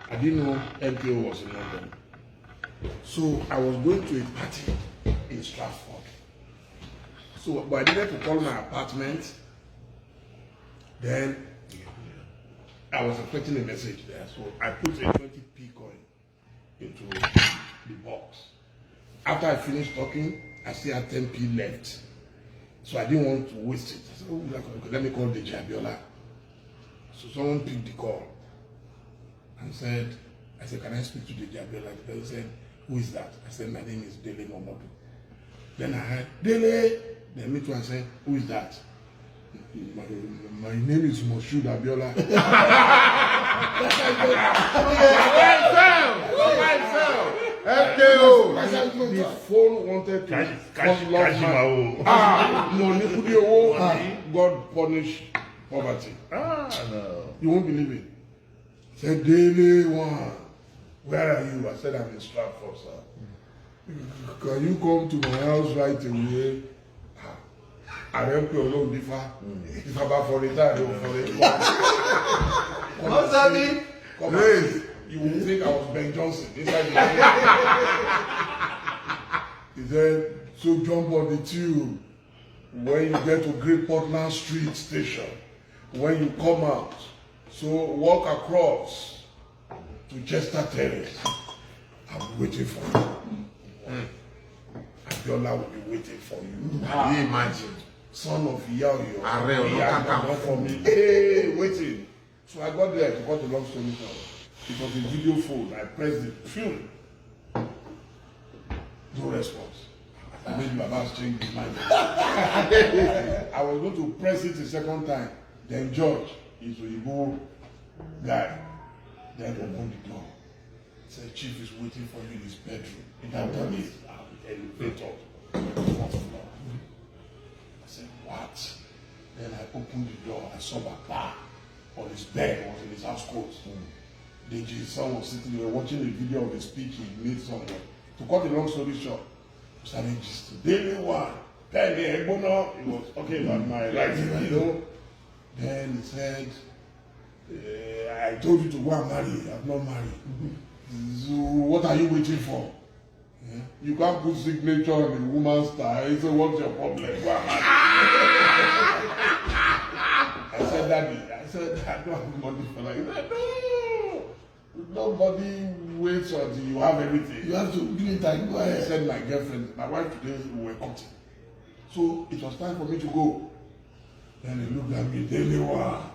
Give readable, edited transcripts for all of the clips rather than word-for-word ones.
I didn't know MKO was in London. So I was going to a party in Stratford. So, but I needed to call my apartment. Then I was expecting a message there. So I put a 20p coin into the box. After I finished talking, I still had 10p left. So I didn't want to waste it. I said, oh, okay, let me call the Abiola. So someone picked the call and said, I said, can I speak to the Abiola? The person said, who is that? I said, my name is Dele Momodu. Then I heard, Dele. Then me too, I said, who is that? My name is Moshood Abiola. MKO. The phone wanted to God punish poverty. No. You won't believe it. Said, Daily One, where are you? I said, I'm in Stratford, sir. Can you come to my house right away? I don't know if I'm for retire for it. What's that mean? You will think I was Ben Johnson. He said, so jump on the tube. When you get to Great Portland Street Station, when you come out, so walk across to Chester Terrace. I'm waiting for you. Abiola will be waiting for you. Can you imagine? Son of Yaoyo. Not for me. Hey, waiting. So I got there to cut a long story short. It was a video phone. I pressed it. Phew. No response. I made my boss change his mind. I was going to press it a second time. Then George, he's a Igbo guy. Then opened the door. Said, Chief is waiting for you in his bedroom. In that place, elevator. Fourth floor. I said, what? Then I opened the door. I saw Baba on his bed, was in his house coat. Deji's son was sitting there watching a video of a speech he made somewhere. To cut a long story short, started just Daily One. He was talking about my writing, you know. Then he said, I told you to go and marry. I'm not married. So what are you waiting for? Yeah? You can't put signature on a woman's tie. He said, what's your problem? Go and marry. I said, Daddy, I don't have money for that. He said, no. Nobody waits until you have everything. You have to do it and go ahead. I said, my girlfriend, my wife today, we were cutting. So it was time for me to go. Then he looked at me, Daily One.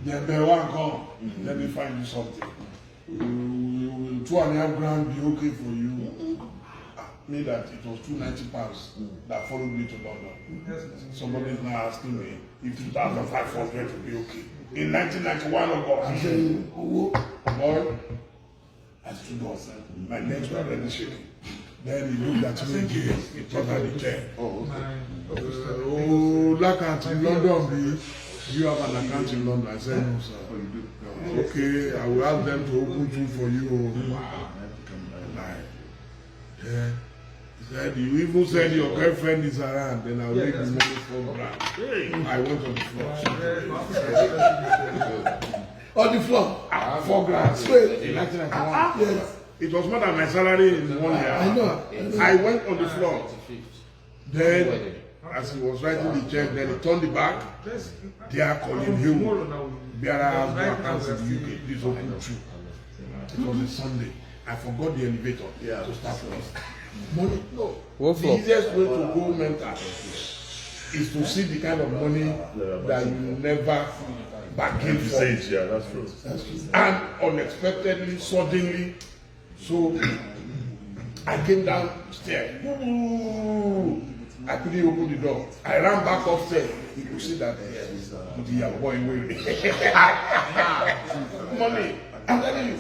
Then the one come. Let me find you something. Will 2.5 grand be okay for you? Me that it was £290 that followed me to London. Somebody is now asking me if 2,500 will be okay. In 1991, oh God. Boy, I stood up. My legs were already shaking. Then he looked at me again. He brought out the chair. Account in London, you have an account in London? I said, no, sir. Okay, I will ask them to open two for you. Yeah. He said, you even said your girlfriend is around, then I'll make the money $4 grand. I went on the floor. On the floor? $4 grand. In 1991. Yes. It was more than my salary in 1 year. I know. I went on the floor. Then, as he was writing the check, then he turned the back. They are calling him. Biara has no accounts in the UK. Please open two. It was a Sunday. I forgot the elevator to start with. Money, no. The easiest way to go mental is to see the kind of money that you never bargained for. Yeah, that's true. And unexpectedly, suddenly, so I came downstairs. I couldn't open the door. I ran back upstairs. You could see that the boy waiting. Money. I'm telling you.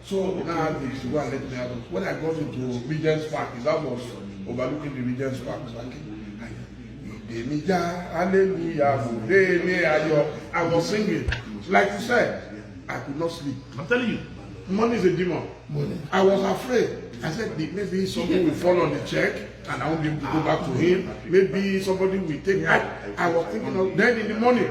So now they should go and let me out. When I got into Regent's Park, that was overlooking the Regent's Park. I was singing. Like you said, I could not sleep. I'm telling you, money is a demon. Money. I was afraid. I said, maybe something will fall on the check and I won't be able to go back to him. Maybe somebody will take it. I was thinking of then in the morning.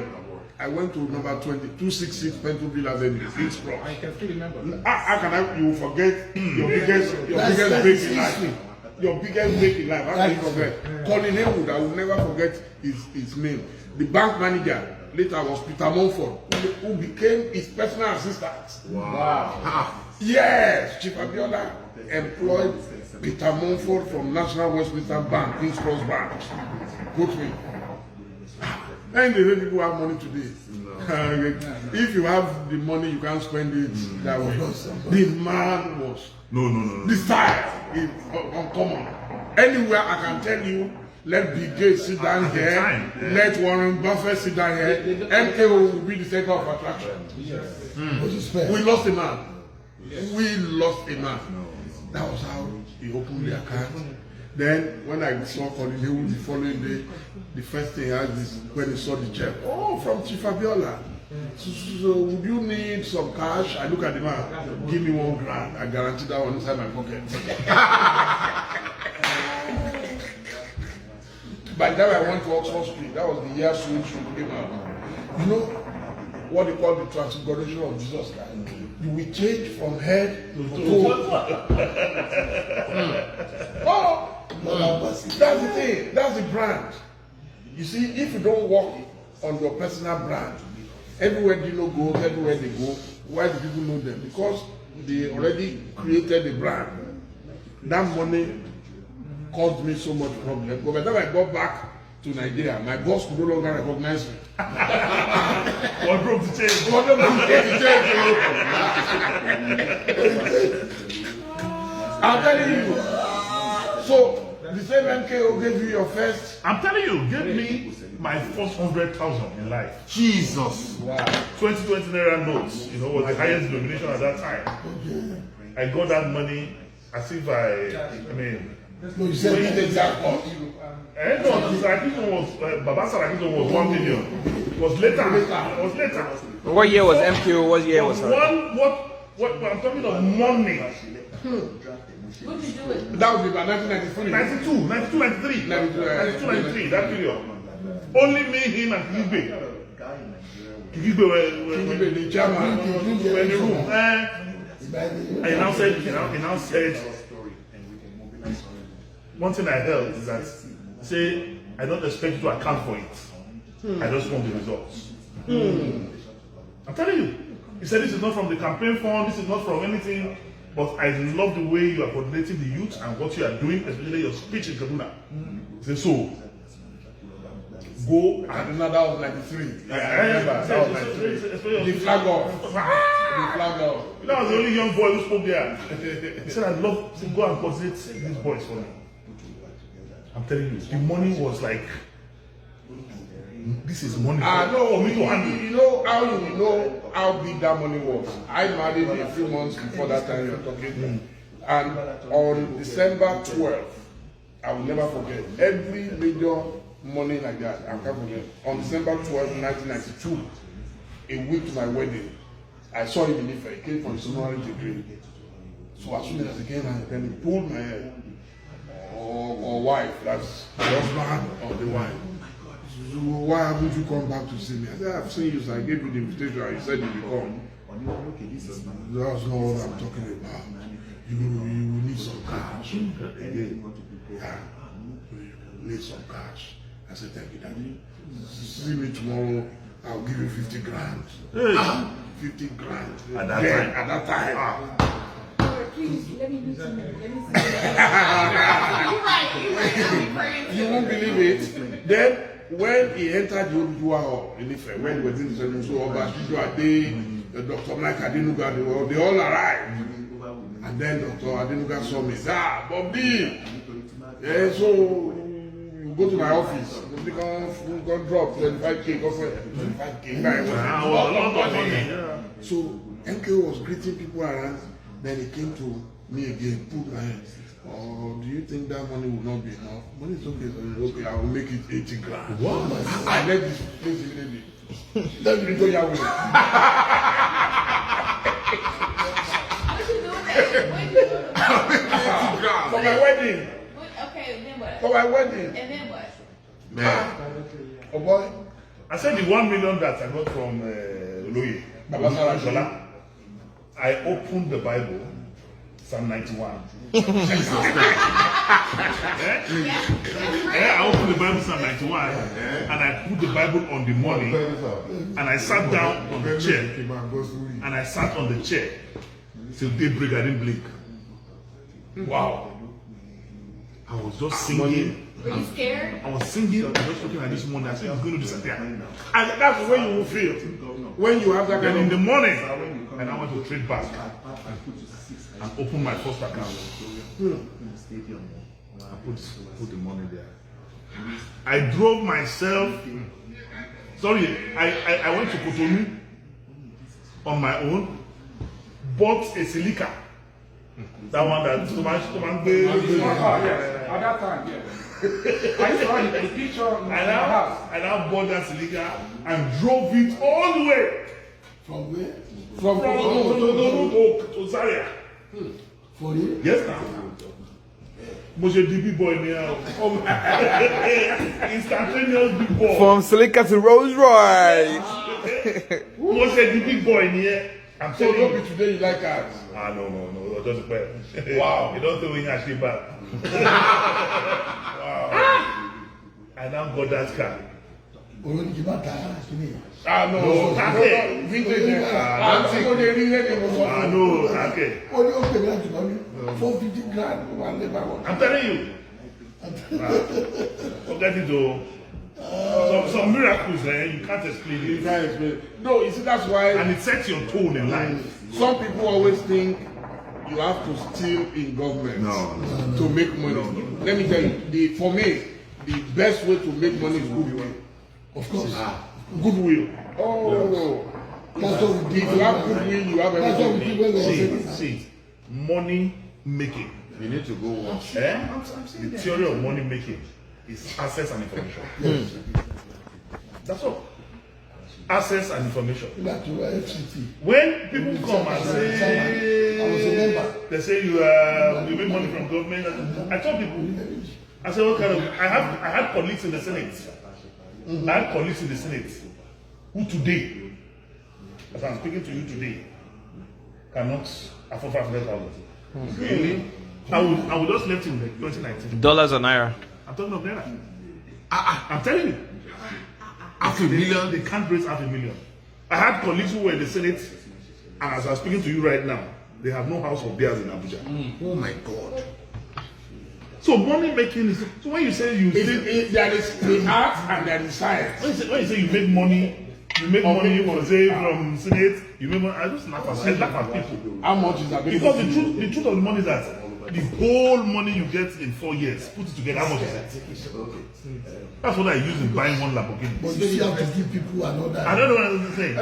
I went to number 266 Pentonville Avenue, Hillsborough. I can still remember that. How can you forget your biggest break in life? Your biggest break in life. How can you forget? Colin Haywood, I will never forget his name. The bank manager later was Peter Mumford, who became his personal assistant. Wow. Yes, Chief Abiola employed Peter Mumford from National Westminster Bank, King's Cross Bank. Go to me. And the people have money today. If you have the money, you can't spend it that way. The man was. No. The style is uncommon. Anywhere I can tell you, let Bill Gates sit down here, let Warren Buffett sit down here, MKO will be the center of attraction. We lost a man. We lost a man. That was how he opened the account. Then when I saw Colin Haywood the following day, the first thing he asked is when he saw the check. Oh, from Chief Abiola. So would you need some cash? I look at the man. Give me $1,000. I guarantee that one inside my pocket. By the time I went to Oxford Street, that was the year Swing came out. You know what they call the transfiguration of Jesus Christ? You will change from head to toe. Oh, that's the thing. That's the brand. You see, if you don't work on your personal brand, everywhere Dino goes, everywhere they go, why do people know them? Because they already created the brand. That money caused me so much problem. But by the time I got back to Nigeria, my boss could no longer recognize me. What broke the chain? What broke the chain? I'm telling you. So, the same MKO gave you your first. I'm telling you, gave me my first 100,000 in life. Jesus. Wow. 2020 naira notes, was the highest denomination at that time. I got that money as if No, you said the jackpot. No, Sarakism was, Baba Sarakism was 1 million. It was later. What year was MQ? What year was that? What I'm talking of money. What did you do it? That would be by 1993. 92, 93, that period. Only me, him, and Kigbe. Kigbe were The chairman. in the room. He now said, one thing I heard is that, say, I don't expect you to account for it. I just want the results. I'm telling you. He said, this is not from the campaign fund, this is not from anything, but I love the way you are coordinating the youth and what you are doing, especially your speech in Kaduna. He said, so, go And another was 93. I remember. That was 93. The flag off. The flag off. That was the only young boy who spoke there. He said, I'd love to go and coordinate these boys for me. I'm telling you, the money was like, this is money No, for me to handle. you know how big that money was. I married a few months before that time you're talking. And on December 12th, I will never forget, every major money like that, I can't forget. On December 12th, 1992, a week to my wedding, I saw him in Ife. He came from his honorary degree. So as soon as he came, and then he pulled my head. Or wife, that's the husband of the wife. So why haven't you come back to see me? I said, I've seen you, so I gave you the invitation and you said you will come. That's not what I'm talking about. You will need some cash. Again. Yeah. You need some cash. I said, thank you, Daddy. See me tomorrow, I'll give you 50 grand. 50 grand. At that time. Please, let me meet you. Let me see. You're right. You won't believe it. Then, when he entered the Oduduwa Hall in Ife, when we were doing the ceremony, so Oba Shijo Ade, Dr. Mike Adenuga, they all arrived. And then Dr. Adenuga saw me. Bob D. Yeah, so you go to my office. We can drop 25K. Go for 25K. So MKO was greeting people around. Then he came to me again, put my hand. Oh, do you think that money will not be enough? Money is okay. Okay, I will make it 80 grand. What? I left this place immediately. Let me go your way. What you doing there? What you doing? For my wedding. Okay, then what? For my wedding. And then what? Man. Oh boy. I said the 1 million that I got from Oloye, Babasara Shola, I opened the Bible, Psalm 91. I opened the Bible, Psalm 91, and I put the Bible on the money, and I sat down on the chair, and I sat on the chair till daybreak. I didn't blink. Wow. I was just singing. Were you scared? I was singing. I was just looking at this morning. I said, I'm going to disappear. And that's the way you will feel when you have that Then kind in of. the morning, and I went to trade back and open my first account. I put the money there. I drove myself. Sorry, I went to Cotonou on my own, bought a silica. That one that At that time, yeah. I used to have the picture in my house. I now bought that silica and drove it all the way From where? from Cotonou to Zaria. For you? Yes, now. Mo ṣe di big boy ni instantaneous big boy. From Silica to Rolls Royce. Mo ṣe di big boy ni I'm So telling don't you. be today you like cars. Ah no, just bad. Wow. You don't think we actually bad. Wow. I now got that car. Olórí kì í má ta kíní. Ah no, vintage. Antique. What they really Ah no, okay. Ó ní ó pè mí láti lọ ní $450,000 wà lé báwọn. I'm telling you. Forget it though. Some miracles you can't explain You it. can't explain. No, you see that's why And it sets your tone in life. some people always think you have to steal in government to make money. Let me tell you, for me, the best way to make money is goodwill. Of course. Goodwill. Oh, That's what we if do. you have goodwill, you have That's what we everything. do when we were saving. See, money making. You need to go work. The theory of money making is access and information. That's all. Access and information. Back to FCT. When people come and I was a member. say, they say you make money from government, I tell people, I say what kind of, I had colleagues in the Senate. I had colleagues in the Senate who today, as I'm speaking to you today, cannot afford 500,000. Really? I would just left in 2019. Dollars or naira? I'm talking of naira. I'm telling you. They can't raise $500,000. I had colleagues who were in the Senate, and as I'm speaking to you right now, they have no house of theirs in Abuja. Oh my God. So money making is, so when you say you There is the art and there is science. when you say you make money from say from Senate, you make money. I just laugh at people. How much is available? Because the truth of the money is that the whole money you get in 4 years, put it together, how much is it? That's what I use in buying one Lamborghini. But you have to give people another. I don't know what I'm saying.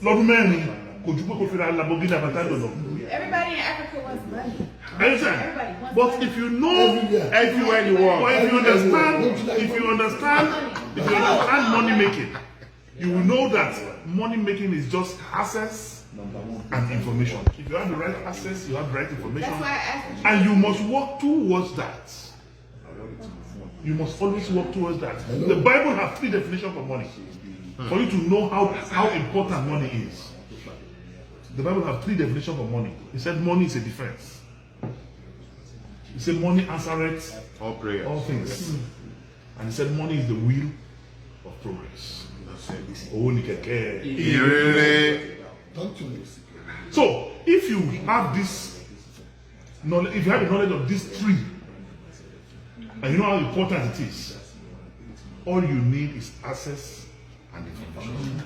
Lọ́dún mẹ́rin kò ju pé kò fi ra Lamborghini àbátádọ̀ lọ. Everybody in Africa wants money. Understand? Everybody wants But money. if you know, Everywhere in the world. but if you understand money making, you will know that money making is just access and information. If you have the right access, you have the right information, That's why I asked you. and you must work towards that. You must always work towards that. The Bible has 3 definitions for money. For you to know how important money is. The Bible has 3 definitions for money. It said money is a defense. It said money answereth All prayer. all things. And it said money is the wheel of progress. Oh, Nikeke. Talk to me. So, if you have this knowledge, if you have the knowledge of these 3, and you know how important it is, all you need is access and information.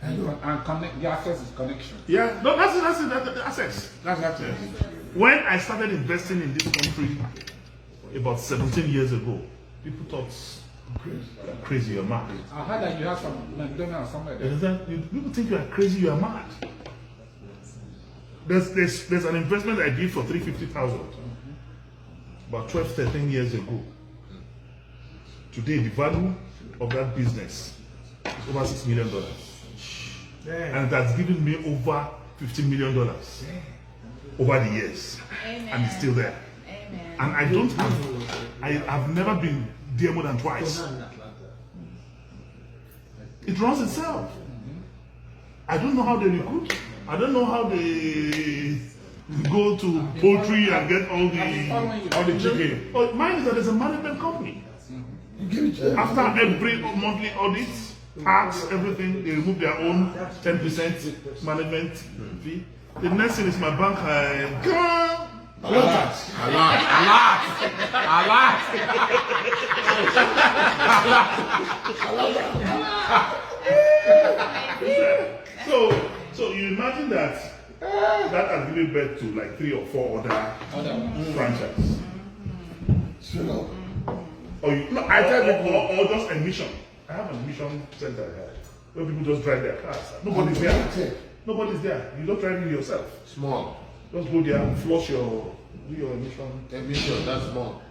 And connect, the access is connection. Yeah, no, that's it, that's access. That's access. When I started investing in this country about 17 years ago, people thought crazy, you're mad. I heard that you have some McDonald's somewhere You there. understand? People think you are crazy, you are mad. There's an investment I did for 350,000 about 12, 13 years ago. Today, the value of that business is over $6 million. And that's given me over $15 million over the years. Amen. And it's still there. Amen. And I have never been there more than twice. It runs itself. I don't know how they recruit. I don't know how they go to poultry and get all the chicken. But mine is that there's a management company. You give it to them. After every monthly audit, tax, everything, they remove their own 10% management fee. The next thing is my bank. So you imagine that has given birth to like 3 or 4 other franchises. Straight up. Or you, no, I tell you, or just a mission. I have a mission center here where people just drive their cars. Nobody's there. Nobody's there. You don't drive it yourself. Small. Just go there and flush do your emission, Emission, that's small.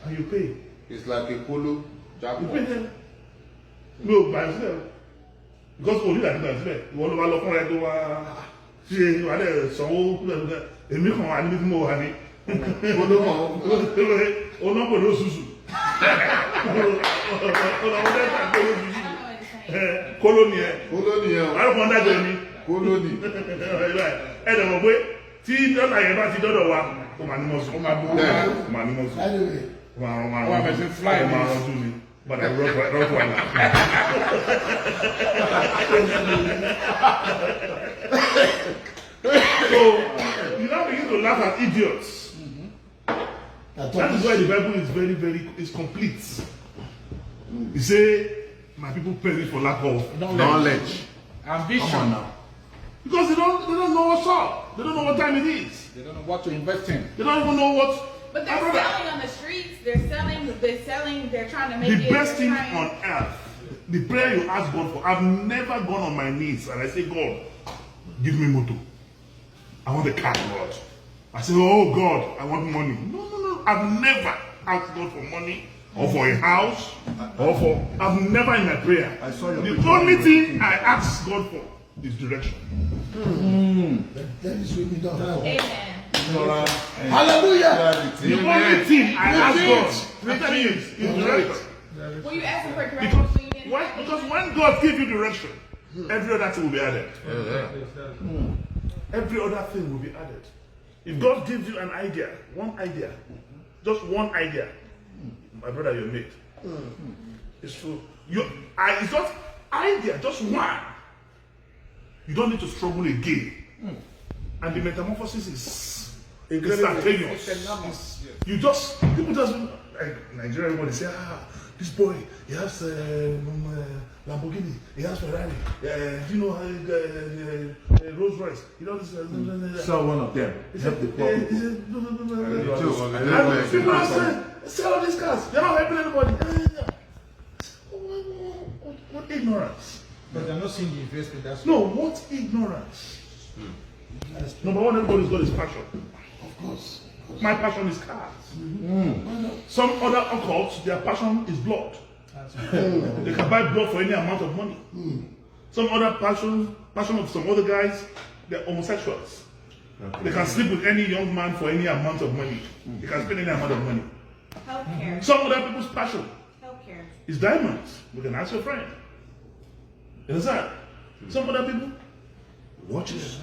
and you pay. It's like a polo You pay jackpot. them. No, by yourself. Because only that by yourself. You want to look at the ṣe wà lẹ sanwó èmi kan wà níbi tí mo wà ní. Olóńgbò ló ṣùṣù. Kólónì ẹ. Kólónì ẹ o. Àrùkọ́ dájọ́ ni. Kólónì. Ẹ dẹ̀ mọ̀ pé tí dọ́là yẹn bá ti dọ́dọ̀ wa, ó máa ní mọ́sùn. Ó máa dùn. Ó máa ní mọ́sùn. Anyway, Ó máa Wọ́n á bẹ̀ sí fly ó máa ní. rọ́jú ni. But I wrote one. So you now begin to laugh at idiots. That is why the Bible is is complete. He say, my people perish for lack of Knowledge. Ambition. Come on now. because they don't know what's up. They don't know what time it is. They don't know what to invest in. They don't even know what. But they're selling on the streets. They're selling. They're trying to make The it. best thing trying- on earth, the prayer you ask God for. I've never gone on my knees and I say, God, give me motor. I want a car, Lord. I say, oh God, I want money. No. I've never asked God for money or for a house or for. I've never in my prayer. I saw your The picture. only thing I ask God for is direction. that is what we done. Amen. Hallelujah. The only thing I ask God, I'm telling you, is direction. Were you asking for directions when you didn't? Because when God gives you direction, every other thing will be added. Every other thing will be added. If God gives you an idea, one idea, just one idea, my brother, you're made. It's true. It's not idea, just one. You don't need to struggle again. And the metamorphosis is instantaneous. You just, people just, like Nigeria, everybody say, this boy, he has Lamborghini, he has Ferrari, Rolls Royce, Sell one of them. Help the poor people. People are saying, sell all these cars, they're not helping anybody. What ignorance. But they're not seeing the investment. That's No, what ignorance. Number one, everybody's got his passion. Of course. My passion is cars. Some other occults, their passion is blood. They can buy blood for any amount of money. Some other passion of some other guys, they're homosexuals. They can sleep with any young man for any amount of money. They can spend any amount of money. Healthcare. Some other people's passion Healthcare. is diamonds. You can ask your friend. You understand? Some other people, watches.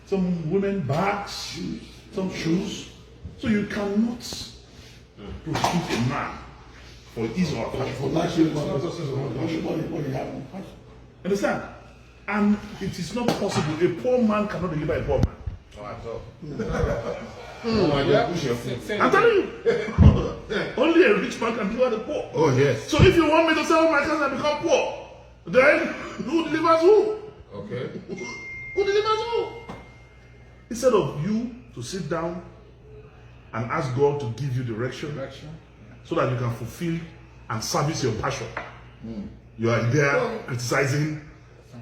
Some women, bags, some shoes. So you cannot prosecute a man for his or her passion. For life, what you have. Understand? And it is not possible. A poor man cannot deliver a poor man. I'm telling you. Only a rich man can deliver the poor. Oh, yes. So if you want me to sell my cars and become poor, then who delivers who? Okay. Who delivers who? Instead of you to sit down and ask God to give you direction so that you can fulfill and service your passion, you are there criticizing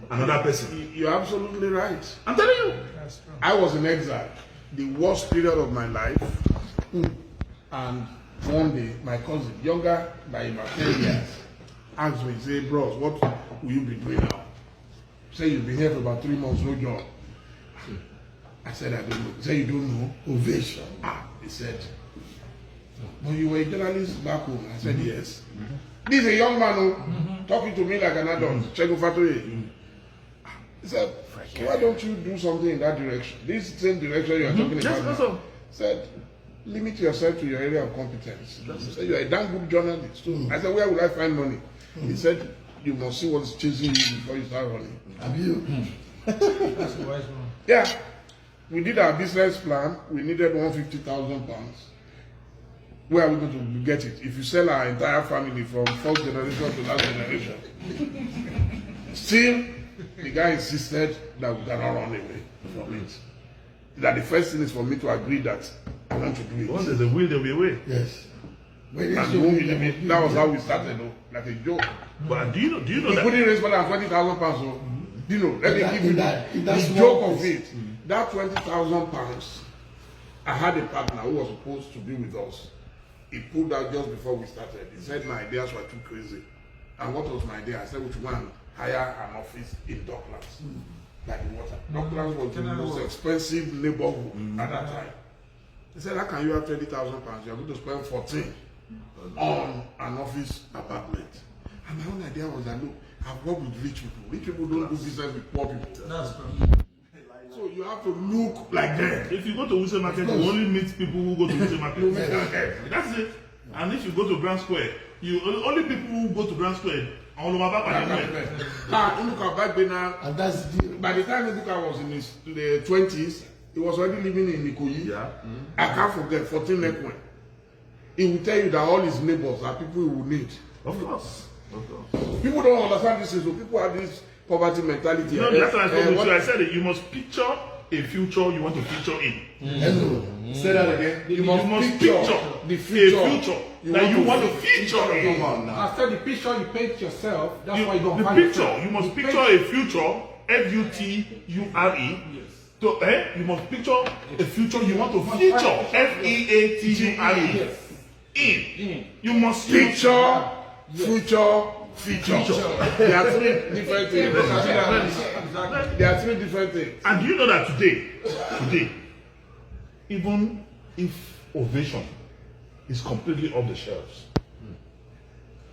another person. You're absolutely right. I'm telling you. I was in exile, the worst period of my life. And one day, my cousin, younger by about 10 years, asked me, say, bros, what will you be doing now? Say you've been here for about 3 months, no job. I said, I don't know. He said, you don't know? Ovation. He said, But you were a journalist back home. I said, yes. This is a young man talking to me like an adult. Check Fatoye. He said, why don't you do something in that direction? This same direction you are talking about. That's now. all. Said, limit yourself to your area of competence. He said, you are a damn good journalist. So I said, where will I find money? He said, you must see what's chasing you before you start running. Have you? That's a wise one. Yeah. We did our business plan. We needed £150,000. Where are we going to get it? If you sell our entire family from first generation to last generation. Still, the guy insisted that we cannot run away from it. That the first thing is for me to agree that I want to do it. Once there's a will, there'll be a way. Yes. When And it's you won't believe it. That was how we started, though, like a joke. But do you know We that? couldn't raise more than £20,000. So, you know, let me give you the That's joke one of place. it. That £20,000, I had a partner who was supposed to be with us. He pulled out just before we started. He said my ideas were too crazy. And what was my idea? I said we should go and hire an office in Docklands. Like in water. Docklands was the most expensive neighborhood at that time. He said, how can you have £20,000? You are going to spend 14 on an office apartment. And my own idea was that, look, I've worked with rich people. Rich people don't do business with poor people. That's true. So you have to look like them. If you go to Wuse Market, you only meet people who go to Wuse Market. That's it. And if you go to Grand Square, you only people who go to Grand Square. All over back Now, Unuka back then, And that's the deal. by the time Unuka was in his the 20s, he was already living in Nikoyi. Yeah. I can't forget 14 Lekwen. He will tell you that all his neighbors are people he will need. Of course. Of course. People don't understand this. So people have this poverty mentality. You know, that's why I told you. I said that you must picture a future you want to feature in. Hello. Say that again. You must picture the future a future that you want to feature in. After the picture you paint yourself, that's why you The don't find picture, yourself. you must picture a future, F-U-T-U-R-E. So, you must picture a future you want to feature, F-E-A-T-U-R-E. Yes. In. You must picture, future, feature. There are three different things. There are three different things. And do you know that today, even if Ovation is completely off the shelves,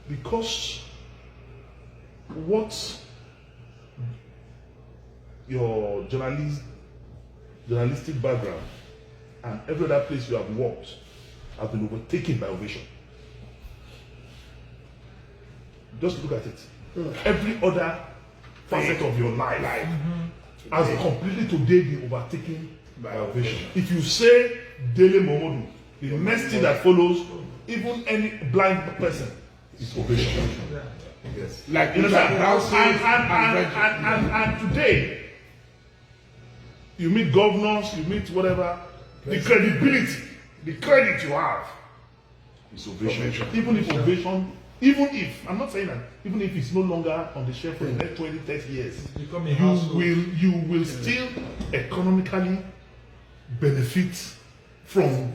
because what your journalistic background and every other place you have worked have been overtaken by Ovation. Just look at it. Every other facet of your life has completely today been overtaken by Ovation. If you say Dele Momodu, the next thing that follows, even any blind person, is Ovation. Yes. Like You know that? and And today, you meet governors, you meet whatever, the credibility, the credit you have is Ovation. Even if Ovation, I'm not saying that, even if it's no longer on the shelf for the next 20, 30 years, Become a household. you will still economically benefit from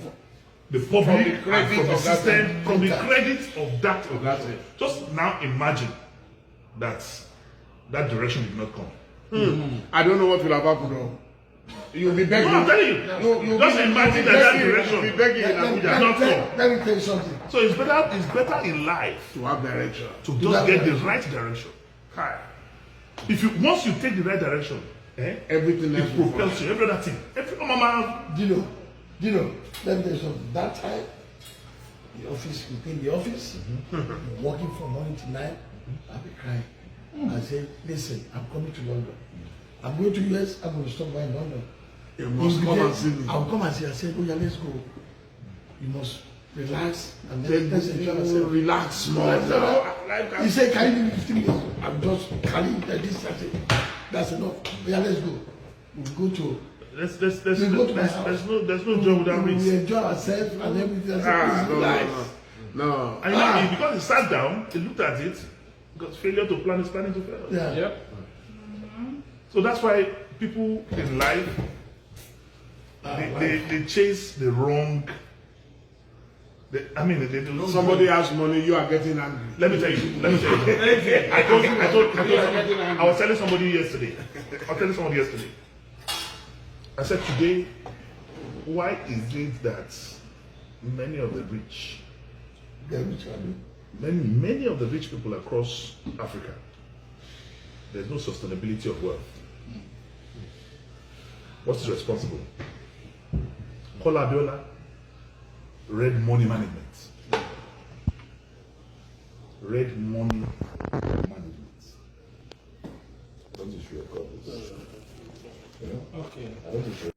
the public, the credit and from the of that system, thing. from the credit of that. that's it. Just now imagine that direction did not come. I don't know what will have happened though. You'll be begging. No, I'm telling you. You'll Just be, imagine you'll be that begging, direction. You'll be begging in Abuja not come. Let me tell you something. So it's better in life to have direction. to just get the right direction. If you once you take the right direction, Everything else it will propels you. Every other thing. Mama, Dino, let me tell you something. That time, the office, you clean the office, working from morning to night, I'll be crying. I say, listen, I'm coming to London. I'm going to US, I'm going to stop by in London. You must come and see me. I'll come and see. I said, oh yeah, let's go. You must relax and Then let's enjoy ourselves. relax more. He said, carry me 15 minutes. I'm just carrying like this. I said, that's enough. Yeah, let's go. We'll go to. there's We'll go to my house. no joy without We risk. enjoy ourselves and everything. I said, Ah, please relax. And no. you know, because he sat down, he looked at it, because failure to plan is planning to fail. Yeah. Yep. So that's why people in life they chase the wrong. They do. Somebody has money, you are getting angry. Let me tell you. I was telling somebody yesterday. I said today, why is it that many of the rich, They're many of the rich people across Africa, there's no sustainability of wealth. What's responsible? Kola Abiola, red money management. Red money management. Don't you record this? Okay. I want to